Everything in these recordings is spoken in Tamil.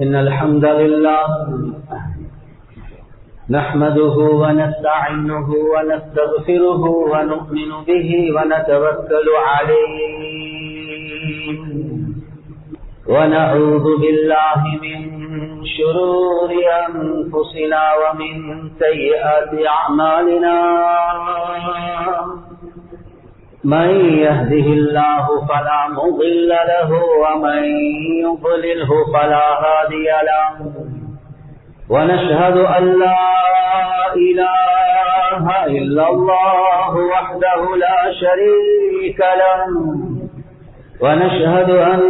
إن الحمد لله نحمده ونستعينه ونستغفره ونؤمن به ونتوكل عليه ونعوذ بالله من شرور أنفسنا ومن سيئات أعمالنا من يهده الله فلا مضل له ومن يضلله فلا هادي له ونشهد أن لا إله إلا الله وحده لا شريك له ونشهد أن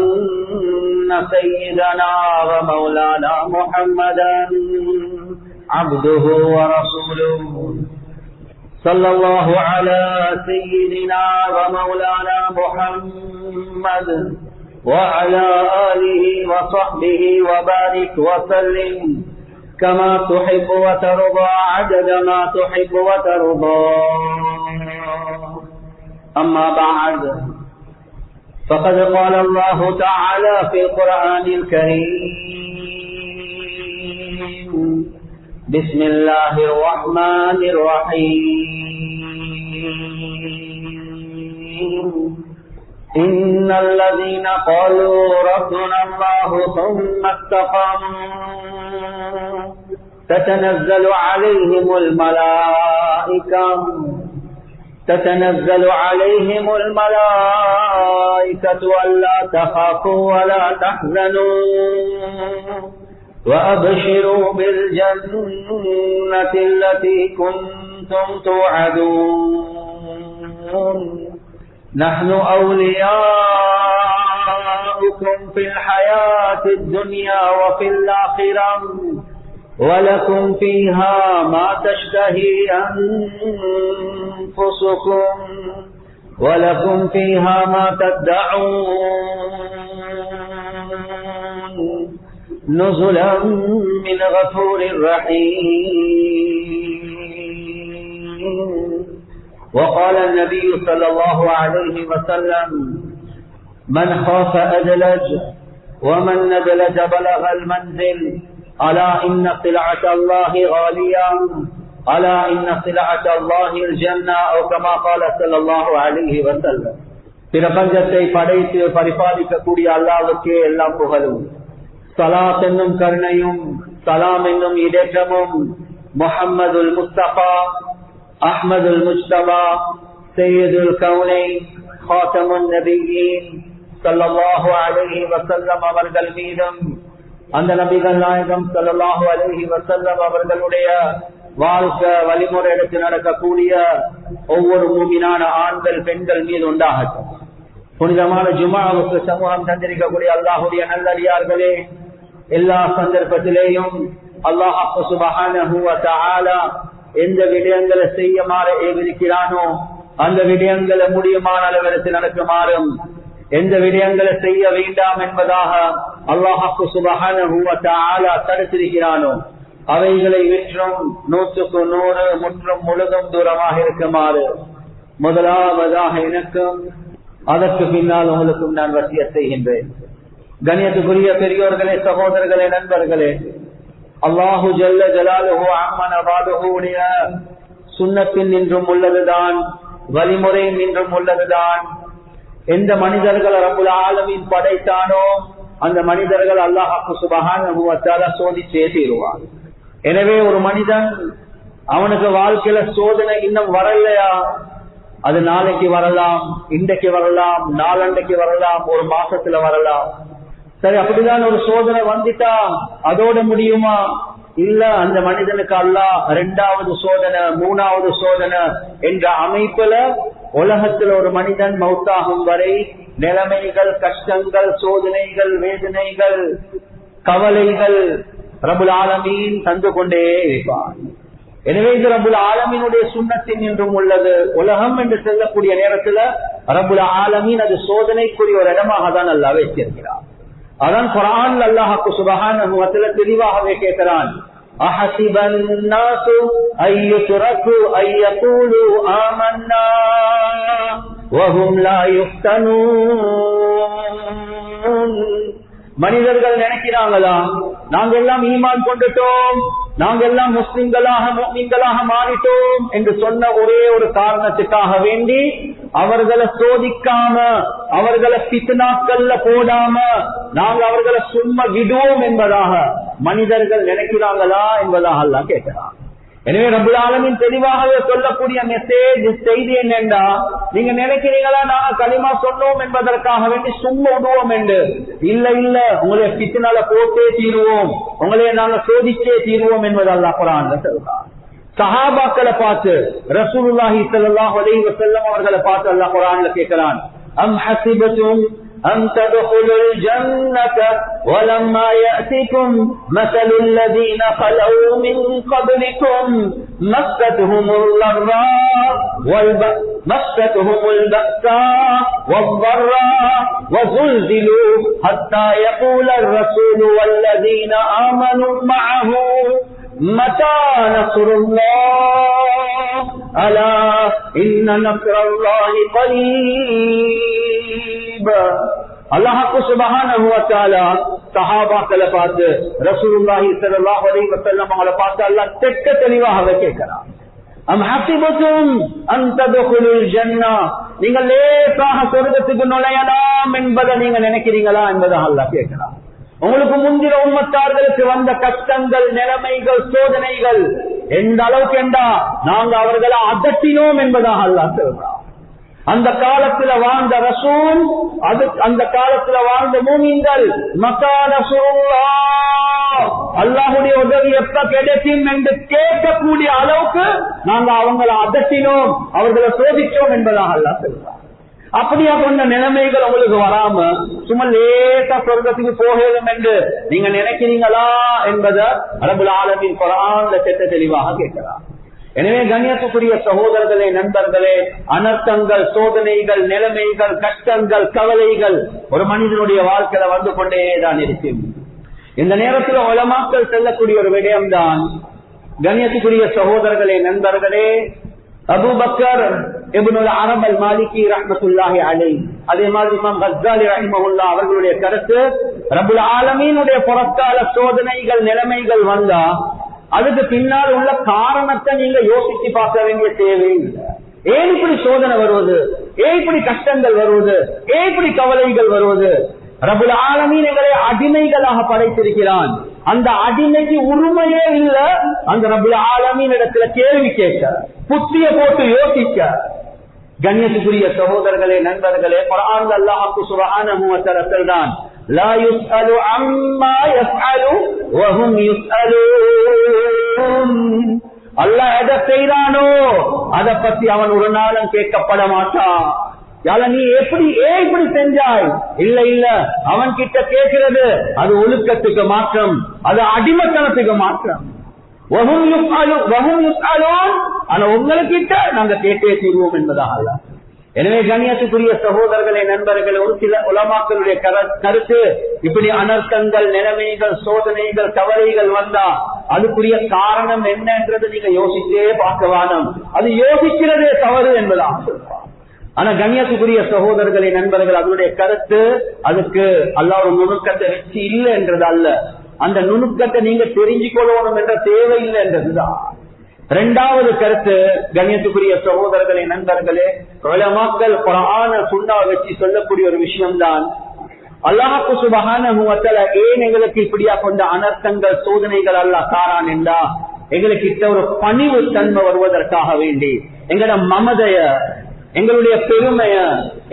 سيدنا ومولانا محمدا عبده ورسوله صلى الله على سيدنا ومولانا محمد وعلى آله وصحبه وبارك وسلم كما تحب وترضى عدد ما تحب وترضى. أما بعد فقد قال الله تعالى في القرآن الكريم: بسم الله الرحمن الرحيم. إن الذين قالوا ربنا الله ثم استقاموا تتنزل عليهم الملائكة ألا تخافوا ولا تحزنوا وأبشروا بالجنة التي كنتم توعدون نحن أولياؤكم في الحياة الدنيا وفي الآخرة ولكم فيها ما تشتهي أنفسكم ولكم فيها ما تدعون نزلا من غفور رحيم. وقال النبي صلى الله عليه وسلم: من خاف أدلج ومن ندلج بلغ المنزل ألا إن سلعة الله غالية ألا إن سلعة الله الجنة أو كما قال صلى الله عليه وسلم. பிரபஞ்சத்தை படைத்து பரிபாலிக்க கூடிய அல்லாஹ்வுக்கே எல்லா புகழும், ஸலாத் என்னும் கருணையும் சலாம் என்னும் இடேற்றமும் முஹம்மதுல் முஸ்தபா அஹ்மதுல் முஜ்தபா சையதுல் கௌனைன் காத்தமுன் நபியீன் ஸல்லல்லாஹு அலைஹி வஸல்லம் அவர்கள் மீதும், அந்த நபிகள் நாயகம் ஸல்லல்லாஹு அலைஹி வஸல்லம் அவர்களுடைய வாழ்க்கை வழிமுறை எடுத்து நடக்கக்கூடிய ஒவ்வொரு மூமினான ஆண்கள் பெண்கள் மீது உண்டாகட்டும். புனிதமான ஜும்ஆவுக்கு சமூகம் தந்திருக்கக்கூடிய அல்லாஹ்வுடைய நல்லடியார்களே, எல்லா சந்தர்ப்பத்திலேயும் அல்லாஹ் சுப்ஹானஹு வ தஆலா எந்த விடயங்களை செய்யுமாறு ஏவிருக்கிறானோ அந்த விடயங்களை முடியுமான அளவிற்கு நடக்குமாறும், எந்த விடயங்களை செய்ய வேண்டாம் என்பதாக அல்லாஹ் சுப்ஹானஹு வ தஆலா தடுத்திருக்கிறானோ அவைகளை விற்றும் 100க்கு 100 முற்றும் முழுதும் தூரமாக இருக்குமாறு முதலாவதாக எனக்கும் அதற்கு பின்னால் உங்களுக்கும் நான் வசியத் செய்கின்றேன். கண்ணியத்துக்குரிய பெரியோர்களே, சகோதரர்களே, நண்பர்களே, அல்லாஹு ஜல்ல ஜலாலுஹு அம்மன வாதுஹு உடைய சுன்னத்தின் நின்றும் உள்ளதுதான், வழிமுறை நின்றும் உள்ளதுதான். எந்த மனிதர்கள் ரப்புல் ஆலமீன் படைத்தானோ அந்த மனிதர்கள் அல்லாஹ் சுப்ஹானஹு வ தஆலா சோதிச்சே தீருவான். எனவே ஒரு மனிதன் அவனுக்கு வாழ்க்கையில சோதனை இன்னும் வரலையா, அது நாளைக்கு வரலாம், இன்றைக்கு வரலாம், நாளண்டைக்கு வரலாம், ஒரு மாசத்துல வரலாம். சரி, அப்படிதான் ஒரு சோதனை வந்துட்டா அதோட முடியுமா? இல்ல, அந்த மனிதனுக்கு அல்லாஹ் 2வது சோதனை 3வது சோதனை என்ற அமைப்புல உலகத்துல ஒரு மனிதன் மௌத்தாகும் வரை நிலைமைகள், கஷ்டங்கள், சோதனைகள், வேதனைகள், கவலைகள் ரப்புல் ஆலமீன் தந்து கொண்டே இருப்பான். எனவே இது ரப்புல் ஆலமீனுடைய சுன்னத்தின் என்றும் உள்ளது. உலகம் என்று சொல்லக்கூடிய நேரத்துல ரப்புல் ஆலமீன் அது சோதனைக்குரிய ஒரு இடமாக தான் அல்லாஹ் வைத்திருக்கிறார். அதான் குர்ஆன்ல அல்லாஹ் சுப்ஹானஹு வ தஆலா தெளிவாகவே கேட்கிறான்: அஹஸிபன் நாஸு அய்யுத்ரகு அய்யகூலு ஆமன்னா வஹும் லா யுஃப்தனூன் மனிதர்கள் நினைக்கிறாங்களா நாங்க எல்லாம் ஈமான் கொண்டுட்டோம், நாங்க எல்லாம் முஸ்லிம்களாக மாறிட்டோம் என்று சொன்ன ஒரே ஒரு காரணத்துக்காக வேண்டி அவர்களை சோதிக்காம, அவர்களை பித்னாக்கள்ல போடாம நாங்க அவர்களை சும்மா விடுவோம் என்பதாக மனிதர்கள் நினைக்கிறாங்களா என்பதாக அல்லாஹ் கேட்கிறான். எனவே ரப்பல் ஆலமீன் தெளிவாகவே சொல்லக்கூடிய மெசேஜ் செய்தி என்னென்றா, நீங்க நினைக்கிறீங்களா நாங்க களிமா சொன்னோம் என்பதற்காக வேண்டி சும்மா விடுவோம் என்று. இல்ல இல்ல, உங்களை பித்னால போட்டே தீருவோம், உங்களை நாங்க சோதிச்சே தீருவோம் என்பது அல்லாஹ் குர்ஆன்ல சொல்றான். சஹாபாக்களை பார்த்து ரசூலுல்லாஹி ஸல்லல்லாஹு அலைஹி வஸல்லம் அவர்களை பார்த்து அல்லாஹ் குர்ஆன்ல கேட்கிறான், அம் ஹஸிபதும் أن تدخلوا الجنة ولما يأتكم مثل الذين خلوا من قبلكم مستهم البأساء والضراء وزلزلوا حتى يقول الرسول والذين آمنوا معه متى نصر الله ألا إن نصر الله قريب. அல்லாஹ் சுப்ஹானஹு வ தஆலா சஹாபாக்களை பார்த்து ரசூலுல்லாஹி ஸல்லல்லாஹு அலைஹி வஸல்லம் அவங்களை பார்த்து அல்லாஹ் தெட்ட தெளிவாக கேட்கிறான், அம் ஹஸிபதும் அன் ததுகுலுல் ஜன்னah, நீங்கள் லேசாக சொர்க்கத்துக்கு நுழையலாம் என்பதை நீங்க நினைக்கிறீங்களா என்பதை அல்லாஹ் கேட்கிறான். உங்களுக்கு முந்தின உம்மத்தார்களுக்கு வந்த கஷ்டங்கள், நிலைமைகள், சோதனைகள் எந்த அளவுக்கு என்றா நாங்க அவர்களை அதட்டினோம் என்பதாக அல்லாஹ் சொல்றான். அந்த காலத்துல வாழ்ந்த ரசூல், அந்த காலத்துல வாழ்ந்த மூமின்கள் மத்தா நஸ்ருல்லாஹ், அல்லாஹ்வுடைய உதவி எப்ப கிடைக்கும் என்று கேட்கக்கூடிய அளவுக்கு நாங்க அவங்களை அதட்டினோம், அவர்களை சோதிச்சோம் என்பதாக அல்லாஹ் சொல்றான். அப்படியா கொண்ட நிலைமைகள் உங்களுக்கு வராம சும்மா லேசா சொர்க்கத்துக்கு போகணும் என்று நீங்க நினைக்கிறீங்களா என்பதை ரப்பல் ஆலமீன் குர்ஆன்ல தெளிவாக கேட்கிறார். எனவே கண்ணியத்துக்குரிய சகோதரர்களே, நண்பர்களே, அனர்த்தங்கள், சோதனைகள், நிலைமைகள், கஷ்டங்கள், கவலைகள் ஒரு மனிதனுடைய வாழ்க்கையில வந்து கொண்டேதான் இருக்கும். இந்த நேரத்தில் உலமாக்கள் செல்லக்கூடிய ஒரு விடயம்தான், கண்ணியத்துக்குரிய சகோதரர்களே, நண்பர்களே, அபூபக்கர் இப்னுல் அரப் அல் மாலிகி ரஹ்மத்துல்லாஹி அலைஹி, அதே மாதிரி இமாம் கஸ்ஸாலி ரஹிமஹுல்லாஹ் அவர்களுடைய கருத்து, ரப்பல் ஆலமீனுடைய பொறக்கால சோதனைகள், நிலைமைகள் வந்தா அதுக்கு பின்னால் உள்ள காரணத்தை நீங்க யோசிச்சு பார்க்க வேண்டிய தேவையில்லை. ஏன் இப்படி சோதனை வருவது, ஏன் இப்படி கஷ்டங்கள் வருவது, ஏன் இப்படி கவலைகள் வருவது? ரப்பல் ஆலமீன் எங்களை அடிமைகளாக படைத்திருக்கிறான். அந்த அடிமைக்கு உரிமையே இல்ல அந்த ரப்பல் ஆலமீன் இடத்துல கேள்வி கேட்க, புத்திய போட்டு யோசிக்க. கண்ணியத்துக்குரிய சகோதரர்களே, நண்பர்களே, குர்ஆன்ல அல்லாஹ் சுப்ஹானஹு வ தஆலா சொல்றான், லா யுஸ்அலு அம்மா யஃஅலு வ ஹும் யுஸ்அலூன். அல்லாஹ் எதை செய்றானோ அதை பத்தி அவன் ஒரு நாளும் கேட்கப்பட மாட்டான். நீ எப்படி செஞ்சாய்? இல்ல இல்ல, அவன் கிட்ட கேட்கிறது அது ஒழுக்கத்துக்கு மாற்றம், அது அடிமத்தனத்துக்கு மாற்றம். ஆனா உங்களுக்கிட்ட நாங்க கேட்டே தீர்வோம் என்பதாக. எனவே கண்ணியத்துக்குரிய சகோதரர்களே, நண்பர்களே, ஒரு சில உலமாக்களுடைய கருத்து, இப்படி அனர்த்தங்கள், நிலைமைகள், சோதனைகள், கவலைகள் வந்தா அதுக்குரிய காரணம் என்னன்றது நீங்க யோசிச்சே பார்க்க வேணும், அது யோசிக்கிறதே தவறு என்பதாக சொல்றான். ஆனா கண்ணியத்துக்குரிய சகோதரர்களே, நண்பர்கள், அதனுடைய கருத்து அதுக்கு அல்லாஹ் ஒரு நுணுக்கத்தை வச்சு இல்லை என்றது அல்ல, அந்த நுணுக்கத்தை நீங்க தெரிஞ்சுக்கொள்ளணும் என்ற தேவை இல்லை என்றதுதான். இரண்டாவது கருத்து, கண்ணியத்துக்குரிய சகோதரர்களே, நண்பர்களே, உலமாக்கள் குர்ஆன சுன்னா வச்சு சொல்லக்கூடிய ஒரு விஷயம்தான், அல்லாஹ் சுப்ஹானஹு வ தஆலா ஏன் எங்களுக்கு இப்படியா கொண்ட அனர்த்தங்கள், சோதனைகள் அல்லாஹ் தாரான் என்றா எங்களுக்கு கிட்ட ஒரு பணிவு தன்மை வருவதற்காக வேண்டி, எங்களோட மமதைய, எங்களுடைய பெருமைய,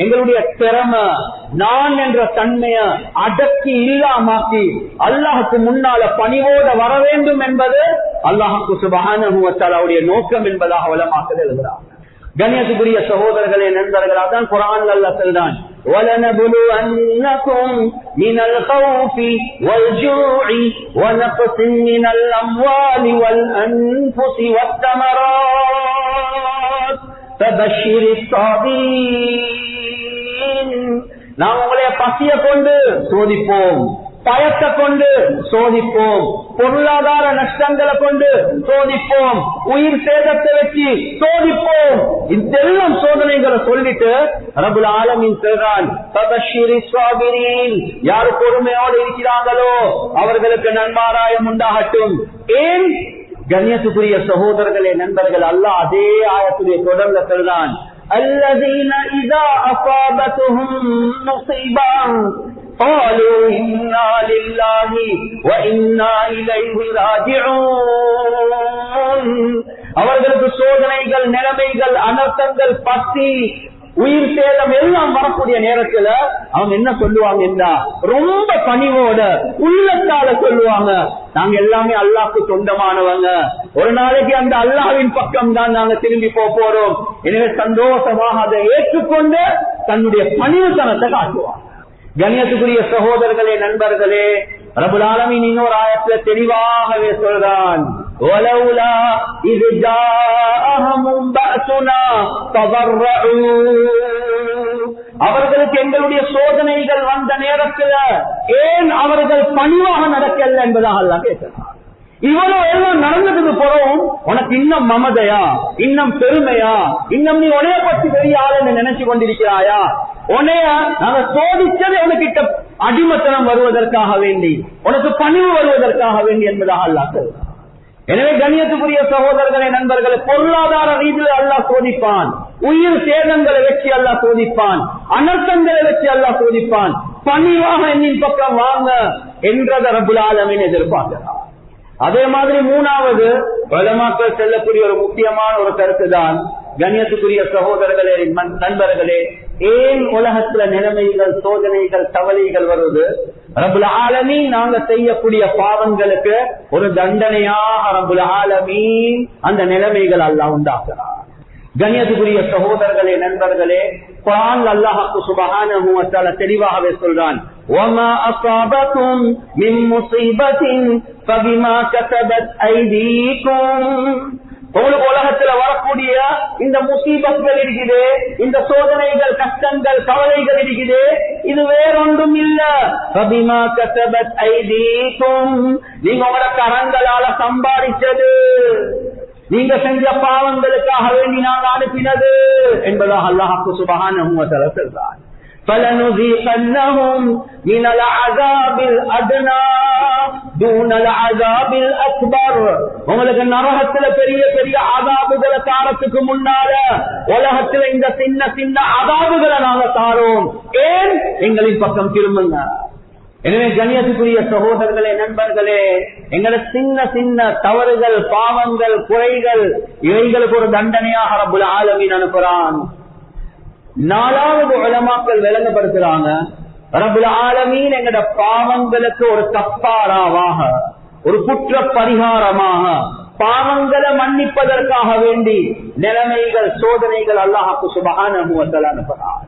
எங்களுடைய திறமை, நான் என்ற தன்மைய அடக்கி இல்லாமாக்கி அல்லாஹுக்கு முன்னால பணிவோட வர வேண்டும் என்பது அல்லாஹுக்கு சுப்ஹானஹு வ தஆலாவுடைய நோக்கம் என்பதாக உலமாக்கள் எழுதுகிறார். கண்ணியத்துக்குரிய சகோதரர்களே, நண்பர்கள், அதான் குர்ஆன்ல அல்லாஹ் சொல்றான், وَلَنَبْلُوَنَّكُمْ مِنَ الْخَوْفِ وَالْجُوعِ وَنَقْصٍ مِنَ الْأَمْوَالِ وَالْأَنفُسِ وَالثَّمَرَاتِ فَبَشِّرِ الصَّابِرِينَ. நாம் உங்களை பசிய கொண்டு சோதிப்போம், பயத்தை கொண்டு சோதிப்போம், பொருளாதார நஷ்டங்களை கொண்டு சோதிப்போம், உயிர் சேதத்தை வச்சு சோதிப்போம். இதெல்லாம் சோதனைகளை சொல்லிட்டு ரப்புல் ஆலமீன் சொல்றான், தபஷ்ஷிரி ஸாபிரீன், யார் பொறுமையோடு இருக்கிறாங்களோ அவர்களுக்கு நன்மாராயம் உண்டாகட்டும். ஏன் கண்ணியத்துக்குரிய சகோதரர்களே, நண்பர்கள், அல்லாஹ் அதே ஆயத்துடைய தொடர்ல சொல்றான், அல்லதீன இதா அஸாபத்துஹும் முஸீபா قالوا إنا لله وإنا إليه راجعون. அவர்களுக்கு சோதனைகள், நிலைமைகள், அனர்த்தங்கள், பசி, உயிர் சேதம் எல்லாம் வரக்கூடிய நேரத்துல அவங்க என்ன சொல்லுவாங்க, ரொம்ப பணிவோட உள்ளத்தால சொல்லுவாங்க, நாங்க எல்லாமே அல்லாஹ்க்கு சொந்தமானவங்க, ஒரு நாளைக்கு அந்த அல்லாஹ்வின் பக்கம் தான் நாங்க திரும்பி போறோம். எனவே சந்தோஷமாக அதை ஏற்றுக்கொண்டு தன்னுடைய பணிவுத்தனத்தை காட்டுவாங்க. கண்ணியத்துக்குரிய சகோதரர்களே, நண்பர்களே, ரப்புல் ஆலமீன் இன்னொரு ஆயத்துல தெளிவாகவே சொல்றான், வலௌலா இத் ஜாஅஹும் பஅஸுனா ததர்ரூ, அவர்களுக்கு எங்களுடைய சோதனைகள் வந்த நேரத்தில் ஏன் அவர்கள் பணிவாக நடக்கல என்பதாக அல்லாஹ் கேட்கிறான். இவ்வளவு எல்லாம் நடந்ததுக்கு போறோம், உனக்கு இன்னும் மமதையா, இன்னும் பெருமையா, இன்னும் நீ உனைய பற்றி பெரிய ஆளுன்னு நினைச்சு கொண்டிருக்கிறாயா? உனைய நாங்க சோதிச்சது உனக்கிட்ட அடிமத்தனம் வருவதற்காக வேண்டி, உனக்கு பணிவு வருவதற்காக வேண்டி என்பதாக அல்லாஹ் சொல்றான். எனவே கண்ணியத்துக்குரிய சகோதரர்களே, நண்பர்களே, பொருளாதார ரீதியில் அல்லாஹ் சோதிப்பான், உயிர் சேதங்களை வச்சு அல்லாஹ் சோதிப்பான், அனர்த்தங்களை வச்சு அல்லாஹ் சோதிப்பான். பணிவாக என்னின் பக்கம் வாங்க என்றதை ரப்புல் ஆலமீன் எதிர்பார்க்கிறார். அதே மாதிரி மூணாவது உலமாக்கள் செல்லக்கூடிய ஒரு முக்கியமான ஒரு கருத்து தான், கண்ணியத்துக்குரிய சகோதரர்களே, நண்பர்களே, ஏன் உலகத்துல நிலைமைகள், சோதனைகள், கவலைகள் வருவது? ரப்புல் ஆலமீன் நாங்க செய்யக்கூடிய பாவங்களுக்கு ஒரு தண்டனையாக ரப்புல் ஆலமீன் அந்த நிலைமைகள் அல்லாஹ் உண்டாக்குறார். கண்ணியத்துக்குரிய சகோதரர்களே, நண்பர்களே, குர்ஆன் அல்லாஹ் சுப்ஹானஹு வ தஆலா தெளிவாகவே சொல்றான், வமா அஸாபகும் மின் முஸீபத்தின் ஃபபிமா கஸபத் ஐதீகும். உங்களுக்கு உலகத்துல வரக்கூடிய இந்த முசீபத்கள் இருக்குது, இந்த சோதனைகள், கஷ்டங்கள், கவலைகள் இருக்குது, இது வேறொன்றும் இல்ல, ஃபபிமா கஸபத் ஐதீகும், நீங்க உங்களோட கரங்களால சம்பாதிச்சது, நீங்க செஞ்ச பாவங்களுக்காக வேண்டி நாங்க அனுப்பினது என்பதாக அல்லாஹ் சுப்ஹானஹு வ தஆலா சொல்றார். فَلَنُذِيقَنَّهُمْ مِنَ الْعَذَابِ الْأَدْنَى دُونَ الْعَذَابِ الْأَكْبَرِ. உங்களுக்கு நரகத்துல பெரிய பெரிய அதாபுகளை தாரத்துக்கு முன்னால உலகத்துல இந்த சின்ன சின்ன அதாபுகளை நாங்க தாரோம். ஏன்? எங்களின் பக்கம் திரும்புங்க. எனவே கண்ணியத்துக்குரிய சகோதரர்களே, நண்பர்களே, எங்களை சின்ன சின்ன தவறுகள், பாவங்கள், குறைகள், இவைகளுக்கு ஒரு தண்டனையாக ரப்புல் ஆலமீன் அனுப்புறான். நாலாவது உலமாக்கள் விளங்கப்படுத்துறாங்க, ரப்புல் ஆலமீன் எங்கட பாவங்களுக்கு ஒரு கஃபாராவாக, ஒரு குற்ற பரிகாரமாக, பாவங்களை மன்னிப்பதற்காக வேண்டி நிலைமைகள், சோதனைகள் அல்லாஹ் சுப்ஹானஹு வ தஆலா அனுப்புறான்.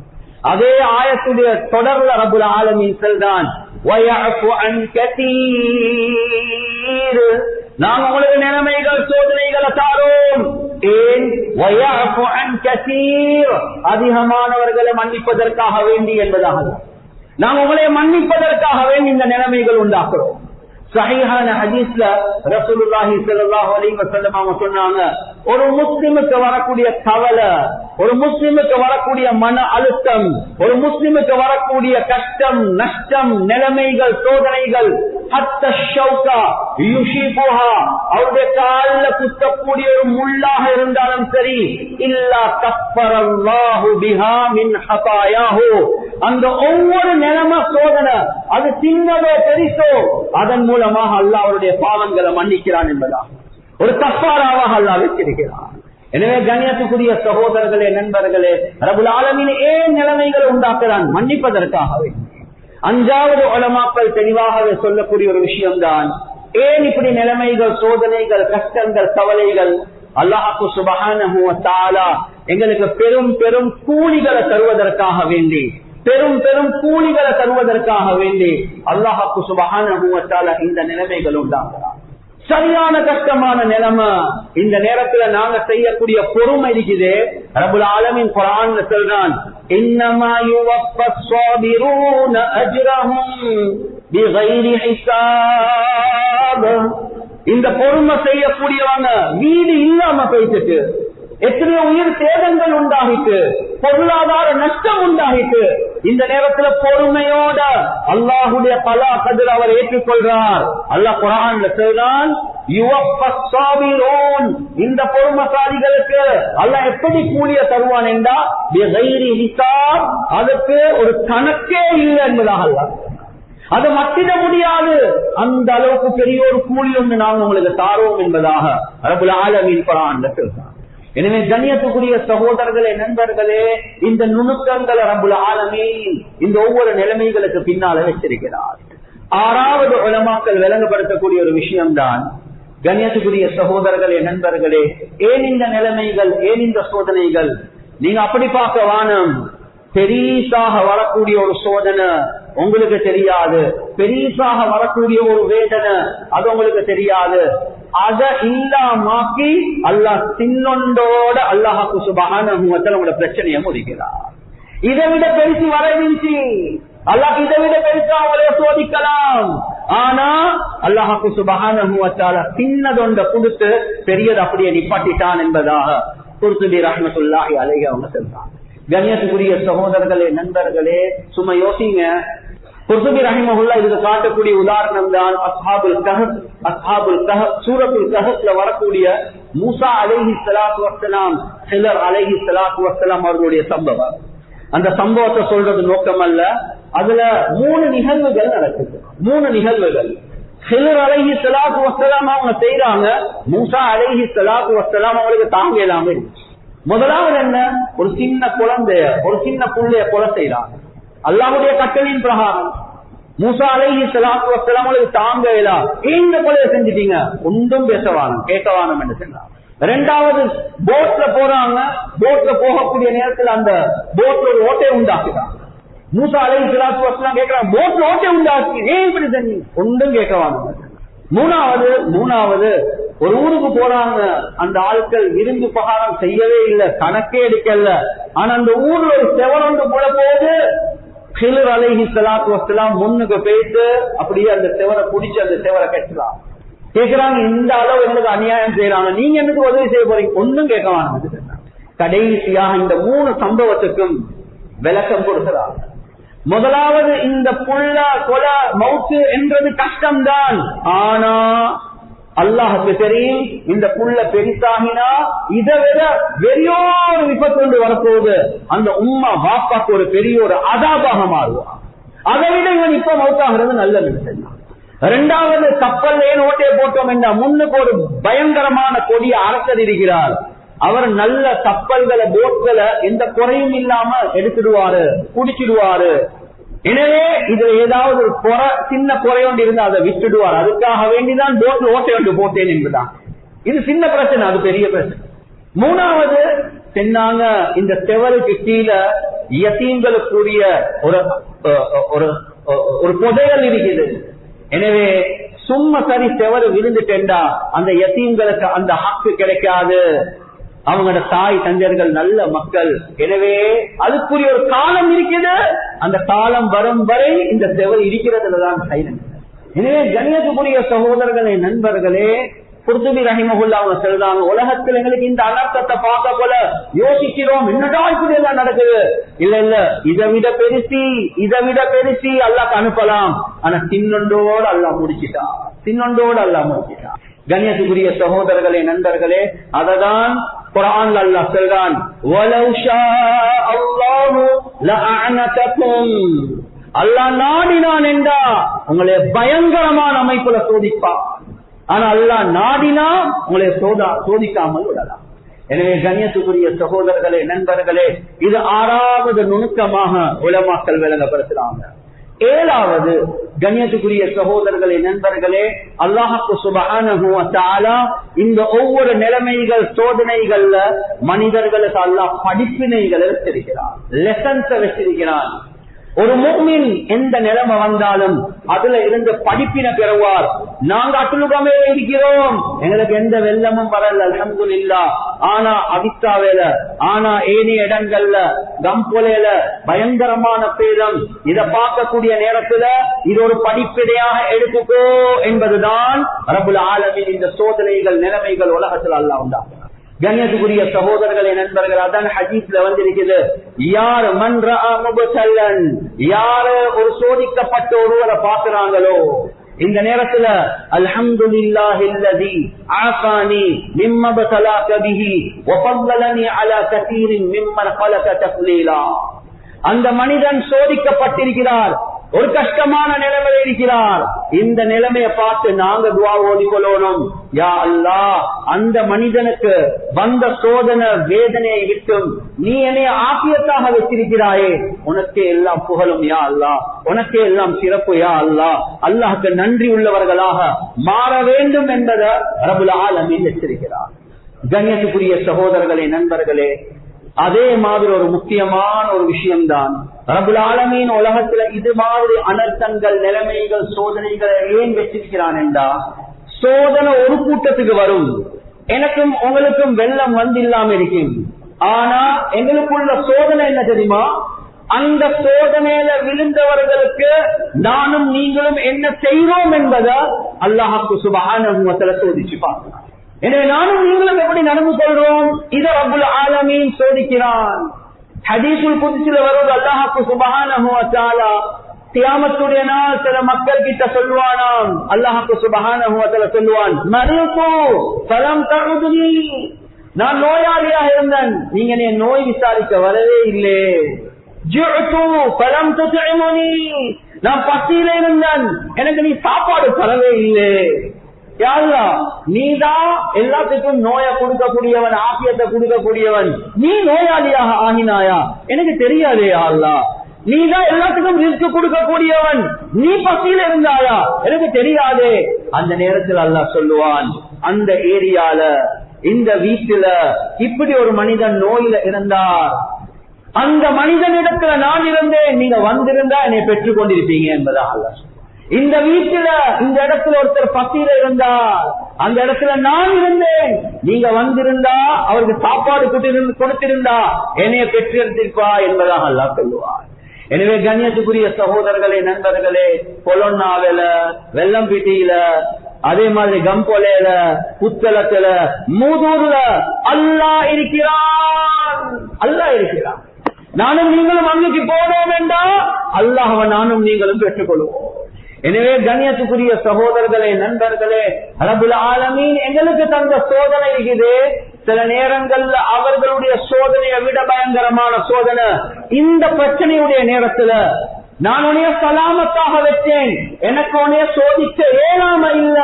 அதே ஆயத்துடைய தொடர்ல ரப்புல் ஆலமீன் சொல்றான், வயஃபு அன் கதீர், நாம் உங்களுக்கு நிலைமைகள், சோதனைகளை தாரோம். ஏன்? வயஃபு அன் கதீர், அதிகமானவர்களை மன்னிப்பதற்காக வேண்டி என்பதாக நாம் உங்களை மன்னிப்பதற்காக வேண்டி இந்த நிலைமைகள் உண்டாக்குறோம். சஹீஹான ஹதீஸ்ல ரசூலுல்லாஹி ஸல்லல்லாஹு அலைஹி வஸல்லம் அவங்க சொன்னாங்க, ஒரு முஸ்லிமுக்கு வரக்கூடிய கவலை, ஒரு முஸ்லிமுக்கு வரக்கூடிய மன அழுத்தம், ஒரு முஸ்லிமுக்கு வரக்கூடிய கஷ்டம், நஷ்டம், நிலைமைகள், சோதனைகள், ஹத்தா ஷௌகா யுஷிபுஹா, அவருடைய கால்ல குத்தக்கூடிய ஒரு முள்ளாக இருந்தாலும் சரி, இல்லா கஃபரல்லாஹு பிஹா மின் ஹதாயாஹு, அந்த ஒவ்வொரு நிலைமை, சோதனை, அது சின்னதோ பெரிசோ, அதன் மூலமாக அல்லாஹ் அவருடைய பாவங்களை மன்னிக்கிறான் என்பதா ஒரு கஃபாராவாக அல்லாஹ் வச்சிருக்கிறான். எனவே கண்ணியத்துக்குரிய சகோதரர்களே, நண்பர்களே, ரப்புல் ஆலமீன் ஏன் நிலைமைகளை உண்டாக்குறான்? மன்னிப்பதற்காகவே. அஞ்சாவது உலமாக்கள் தெளிவாகவே சொல்லக்கூடிய ஒரு விஷயம்தான், ஏன் இப்படி நிலைமைகள், சோதனைகள், கஷ்டங்கள், கவலைகள்? அல்லாஹ் சுப்ஹானஹு வ தஆலா எங்களுக்கு பெரும் பெரும் கூலிகளை தருவதற்காக வேண்டி, பெரும் பெரும் கூலிகளை தருவதற்காக வேண்டி அல்லாஹ் சுப்ஹானஹு வ தஆலா இந்த நிலைமைகள் உண்டாக்குறான். சரியான கஷ்டமான நிலைமை, இந்த நேரத்துல நாங்க செய்யக்கூடிய பொறுமை இருக்குது. ரப்புல் ஆலமீன் குர்ஆன்ல சொல்றான், இன்னமா யுவஃபஸ் ஸாபிரூன அஜ்ரஹும் பிகைரி ஹிசாப். இந்த பொறுமை செய்யக்கூடியவங்க வீடு இல்லாம போயிட்டு, எத்தனையோ உயிர் சேதங்கள் உண்டாகிட்டு, பொருளாதார நஷ்டம் உண்டாகிட்டு, இந்த நேரத்துல பொறுமையோட அல்லாஹுடைய கலா கதிர் அவர் ஏற்றுக்கொள்றார். அல்லாஹ் குர்ஆன்ல சொல்றான், இந்த பொறுமைசாலிகளுக்கு அல்லாஹ் எப்படி கூலிய தருவான் என்றா பிகைரி ஹிசாப், அதுக்கு ஒரு கணக்கே இல்லை என்பதாக அல்லாஹ் அதை மத்திட முடியாது. அந்த அளவுக்கு பெரிய ஒரு கூலி ஒன்று நாம் உங்களுக்கு தாரோம் என்பதாக ரப்புல் ஆலமீன் குர்ஆன்ல சொல்றான். எனவே கண்ணியத்துக்குரிய சகோதரர்களே, நண்பர்களே, இந்த நுணுக்கங்களை ரப்புல் ஆலமீன் இந்த ஒவ்வொரு நிலைமைகளுக்கு பின்னால வச்சிருக்கிறார். ஆறாவது உலமாக்கள் விளங்கப்படுத்தக்கூடிய ஒரு விஷயம்தான், கண்ணியத்துக்குரிய சகோதரர்களே, நண்பர்களே, ஏன் இந்த நிலைமைகள், ஏன் இந்த சோதனைகள்? நீங்க அப்படி பார்க்க வானம், பெரிசாக வரக்கூடிய ஒரு சோதனை உங்களுக்கு தெரியாது, பெரிசாக வரக்கூடிய ஒரு வேதனை அது உங்களுக்கு தெரியாது. அதை இல்லாமாக்கி அல்லாஹ் சின்னொண்டோட அல்லாஹ்வுக்கு சுப்ஹானஹு வ தஆலா உங்களோட பிரச்சனையை முடிக்கிறார். இதை விட பெருசு வரவில்லை, அல்லாஹ் இதை விட பெருசா அவங்களை சோதிக்கலாம். ஆனா அல்லாஹ்வுக்கு சுப்ஹானஹு வ தஆலா சின்னதொண்ட கொடுத்து பெரியது அப்படியே நிப்பாட்டிட்டான் என்பதாக குர்துபி ரஹ்மத்துல்லாஹி அலைஹி அவங்க சொல்றாங்க. கண்ணியத்துக்குரிய சகோதரர்களே, நண்பர்களே, சும்மா யோசிங்க. குர்துபி ரஹிமஹுல்லாஹ் இதுக்கு காட்டக்கூடிய உதாரணம் தான் அஸ்ஹாபுல் கஹஃப். சூரத்துல் கஹஃப்ல வரக்கூடிய மூசா அலைஹிஸ்ஸலாத்து வஸ்ஸலாம், ஹிலர் அலைஹிஸ்ஸலாத்து வஸ்ஸலாம் அவர்களுடைய சம்பவம். அந்த சம்பவத்தை சொல்றது நோக்கம் அல்ல, அதுல 3 நிகழ்வுகள் நடக்குது. 3 நிகழ்வுகள். ஹிலர் அலைஹிஸ்ஸலாத்து வஸ்ஸலாம் அவங்க செய்யறாங்க, மூசா அலைஹிஸ்ஸலாத்து வஸ்ஸலாம் அவங்களுக்கு தாங்க இல்லாம இருக்கு. முதலாவது என்ன, ஒரு சின்ன குழந்தைய, ஒரு சின்ன புள்ளைய கொலை செய்யறாங்க. அல்லாஹ்வுடைய கட்டளையின் பிரகாரம் மூசா அலைஹிஸ்ஸலாத்து வஸ்ஸலாம் அவங்களுக்கு தாங்க இயலா, இந்த கொலையை செஞ்சிட்டீங்க, ஒன்றும் பேசவானம் கேட்கவானம் என்று சொன்னாங்க. இரண்டாவது, போட்ல போறாங்க. போட்ல போகக்கூடிய நேரத்தில் அந்த போட்ல ஒரு ஓட்டை உண்டாக்குறாங்க. மூசா அலைஹிஸ்ஸலாத்து வஸ்ஸலாம் கேட்கிறாங்க, போட்ல ஓட்டை உண்டாக்கி ஏன் இப்படி செஞ்சீங்க? ஒன்றும் கேட்கவானம். மூணாவது ஒரு ஊருக்கு போறாங்க. அந்த ஆட்கள் விருந்து உபகாரம் செய்யவே இல்லை, கணக்கே எடுக்கல. ஆனா அந்த ஊர்ல ஒரு செவரொண்டு போல போது ஹிலர் அலைஹிஸ்ஸலாத்து வஸ்ஸலாம் முன்னுக்கு போயிட்டு அப்படியே அந்த செவரை பிடிச்சு அந்த செவரை கட்டலாம். கேட்கிறாங்க, இந்த அளவு எங்களுக்கு அநியாயம் செய்யறாங்க, நீங்க எனக்கு உதவி செய்ய போறீங்க? ஒன்னும் கேட்க வேணாம். கடைசியாக இந்த 3 சம்பவத்துக்கும் விளக்கம் கொடுக்கிறாங்க. முதலாவது, இந்த புள்ள கொலை மௌத்து என்றது கஷ்டம்தான், ஆனா அல்லாஹுக்கு தெரியும் இந்த புள்ள பெரிசாகினா இதை விட வெறியோரு விபத்து கொண்டு வரப்போகுது, அந்த உம்மா வாப்பாக்கு ஒரு பெரிய ஒரு அதாபாக மாறுவான். அதை விட இவன் இப்ப மௌத்தாகிறது நல்லது. இரண்டாவது, கப்பல் ஏன் ஓட்டையை போட்டோம் என்றா, முன்னுக்கு ஒரு பயங்கரமான கொடிய அரசர் இருக்கிறார். அவர் நல்ல கப்பல்களை, போட்களை எந்த குறையும் இல்லாம எடுத்துடுவாரு, குடிச்சிடுவாரு. எனவே இதுல ஏதாவது ஒரு சின்ன குறையோண்டு இருந்து அதை விட்டுடுவார். அதுக்காக வேண்டிதான் போட்ல ஓட்டை ஒன்று போட்டேன் என்பதுதான். இது சின்ன பிரச்சனை, அது பெரிய பிரச்சனை. மூணாவது, சொன்னாங்க இந்த செவருக்கு கீழே யதீம்களுக்குரிய ஒரு புதையல் இருக்குது. எனவே சும்மா சரி செவரு விழுந்துட்டா அந்த யதீம்களுக்கு அந்த ஹக்கு கிடைக்காது. அவங்களோட தாய் தஞ்சர்கள் நல்ல மக்கள், எனவே அதுக்குரிய ஒரு காலம் இருக்குது. அந்த காலம் வரும் வரை இந்த செவல் இருக்கிறதுலதான் சைலண்ட். எனவே கண்ணியத்துக்குரிய சகோதரர்களே, நண்பர்களே, குர்துபி ரஹிமஹுல்லாஹ் அவங்க சொல்றாங்க, உலகத்தில் எங்களுக்கு இந்த அனர்த்தத்தை பார்க்க போல யோசிக்கிறோம், என்னடா இப்படி எல்லாம் நடக்குது. இல்ல, இதை விட பெருசி அல்லாஹ் அனுப்பலாம். ஆனா சின்னொண்டோடு அல்லாஹ் முடிச்சிட்டான். கண்ணியத்துக்குரிய சகோதரர்களே, நண்பர்களே, அததான் குர்ஆன்ல அல்லாஹ் சொல்றான், வலவ் ஷாஅ அல்லாஹு லஅனதகும். அல்லாஹ் நாடினான் என்றா உங்களை பயங்கரமான அமைப்புல சோதிப்பான். ஆனா அல்லாஹ் நாடினா உங்களை சோதிக்காமல் விடலாம். எனவே கண்ணியத்துக்குரிய சகோதரர்களே, நண்பர்களே, இது 6வது நுணுக்கமாக உலமாக்கள் விளங்கப்படுத்துறாங்க. 7வது, கண்ணியத்துக்குரிய சகோதரர்களே, நண்பர்களே, அல்லாஹ்வுக்கு சுப்ஹானஹு வ தஆலா இந்த ஒவ்வொரு நிலைமைகள், சோதனைகள்ல மனிதர்களுக்கு அல்லாஹ் படிப்பினைகளை வச்சிருக்கிறான், லெசன்ஸை வச்சிருக்கிறான். ஒரு முஃமின் எந்த நிலைமை வந்தாலும் அதுல இருந்து படிப்பினை பெறுவார். நாங்க அட்டுலுகமே இருக்கிறோம், எங்களுக்கு எந்த வெள்ளமும் வரல அல்ஹம்துலில்லாஹ். ஆனா அவித்தாவேல, ஆனா ஏனைய இடங்கள்ல கம்போலையில பயங்கரமான பேதம். இதை பார்க்கக்கூடிய நேரத்துல இது ஒரு படிப்பினையாக எடுத்துக்கோ என்பதுதான் ரப்புல் ஆலமீன் இந்த சோதனைகள் நிலைமைகள் உலகத்தில் அல்லாஹ் உண்டாக்குறார். கண்ணியத்துக்குரிய சகோதரர்களே, நண்பர்கள், அதான் ஹதீஸ்ல வந்திருக்குது, யார் மன் ரஅ முபதல்லன், யாரு ஒரு சோதிக்கப்பட்ட ஒருவரை பார்க்கிறாங்களோ இந்த நேரத்துல அல்ஹம்துலில்லாஹில்லதி ஆஃபானி மிம்ம பதலக பிஹி வ ஃபضலனி அலா கதீரின் மிம்மன் خلق தஃலீலா. அந்த மனிதன் சோதிக்கப்பட்டிருக்கிறார், ஒரு கஷ்டமான நிலைமையில் இருக்கிறார். இந்த நிலைமையை பார்த்து நாங்க துஆ ஓதிக்கொள்ளணும், யா அல்லாஹ் அந்த மனிதனுக்கு வந்த சோதனை வேதனையை விட்டும் நீ என்னை ஆபியத்தாக வச்சிருக்கிறாயே, உனக்கே எல்லாம் புகழும் யா அல்லாஹ், உனக்கே எல்லாம் சிறப்பு யா அல்லாஹ். அல்லாஹ்க்கு நன்றி உள்ளவர்களாக மாற வேண்டும் என்பதை ரப்புல் ஆலமீன் எச்சரிக்கிறார். கண்ணியத்துக்குரிய சகோதரர்களே, நண்பர்களே, அதே மாதிரி ஒரு முக்கியமான ஒரு விஷயம்தான் ரப்புல் ஆலமீன் உலகத்துல இது மாதிரி அனர்த்தங்கள் நிலைமைகள் சோதனைகளை ஏன் வச்சிருக்கிறான் என்றா, சோதனை ஒரு கூட்டத்துக்கு வரும், எனக்கும் உங்களுக்கும் வெள்ளம் வந்து இல்லாம இருக்கும். ஆனா எங்களுக்குள்ள சோதனை என்ன தெரியுமா, அந்த சோதனையில விழுந்தவர்களுக்கு நானும் நீங்களும் என்ன செய்வோம் என்பதை அல்லாஹ்வுக்கு சுப்ஹானஹு வ தஆலா சோதிச்சு பார்க்கிறான். எனவே நானும் நீங்களும் எப்படி நடந்து கொள்றோம், இதை ரப்புல் ஆலமீன் சோதிக்கிறான். ஹதீஸுல் குத்ஸில வருது, அல்லாஹ்வுக்கு சுப்ஹானஹு வ தஆலா கியாமத்துடைய நாள் சில மக்கள் கிட்ட சொல்வானாம், அல்லாஹ்வுக்கு சுப்ஹானஹு வ தஆலா சொல்வான், மரீது ஃபலம் தஉதுனி, நான் நோயாளியாக இருந்தேன், நீங்க என்னை நோய் விசாரிக்க வரவே இல்லை. ஜுஅது ஃபலம் துத்இமுனி, நான் பசியில இருந்தேன், எனக்கு நீ சாப்பாடு தரவே இல்லை. யா அல்லாஹ் நீதான் எல்லாத்துக்கும் நோயை கொடுக்கக்கூடியவன், ஆபியத்தை கொடுக்கக்கூடியவன், நீ நோயாளியாக ஆகினாயா எனக்கு தெரியாதே. யா அல்லாஹ் நீதான் எல்லாத்துக்கும் ரிஸ்க் கொடுக்கக்கூடியவன், நீ பசியில இருந்தாயா எனக்கு தெரியாதே. அந்த நேரத்தில் அல்லாஹ் சொல்லுவான், அந்த ஏரியால இந்த வீட்டுல இப்படி ஒரு மனிதன் நோயில இருந்தார், அந்த மனிதனிடத்துல நான் இருந்தேன், நீங்க வந்திருந்தா என்னை பெற்றுக் கொண்டிருப்பீங்க என்பதாக அல்லாஹ். இந்த வீட்டுல இந்த இடத்துல ஒருத்தர் பசியில இருந்தார், அந்த இடத்துல நான் இருந்தேன், நீங்க வந்திருந்தா அவருக்கு சாப்பாடு கொடுத்திருந்தா என்னைய பெற்றிருப்பா என்பதாக அல்லாஹ் சொல்லுவார். எனவே கண்ணியத்துக்குரிய சகோதரர்களே, நண்பர்களே, கொலொன்னாவில, வெள்ளம்பீட்டியில, அதே மாதிரி கம்போலையில, புத்தளத்துல, மூதூர்ல அல்லாஹ் இருக்கிறான், அல்லாஹ் இருக்கிறான். நானும் நீங்களும் அன்னைக்கு போனோம் என்றா அல்லாஹ்வை நானும் நீங்களும் பெற்றுக்கொள்வோம். எனவே கண்ணியத்துக்குரிய சகோதரர்களே, நண்பர்களே, ரப்புல் ஆலமீன் எங்களுக்கு தந்த சோதனை இது. சில நேரங்கள்ல அவர்களுடைய சோதனையை விட பயங்கரமான சோதனை. இந்த பிரச்சனையுடைய நேரத்துல நான் உன்னைய சலாமத்தாக வச்சேன், எனக்கு உன்னைய சோதிக்க ஏழாம இல்ல,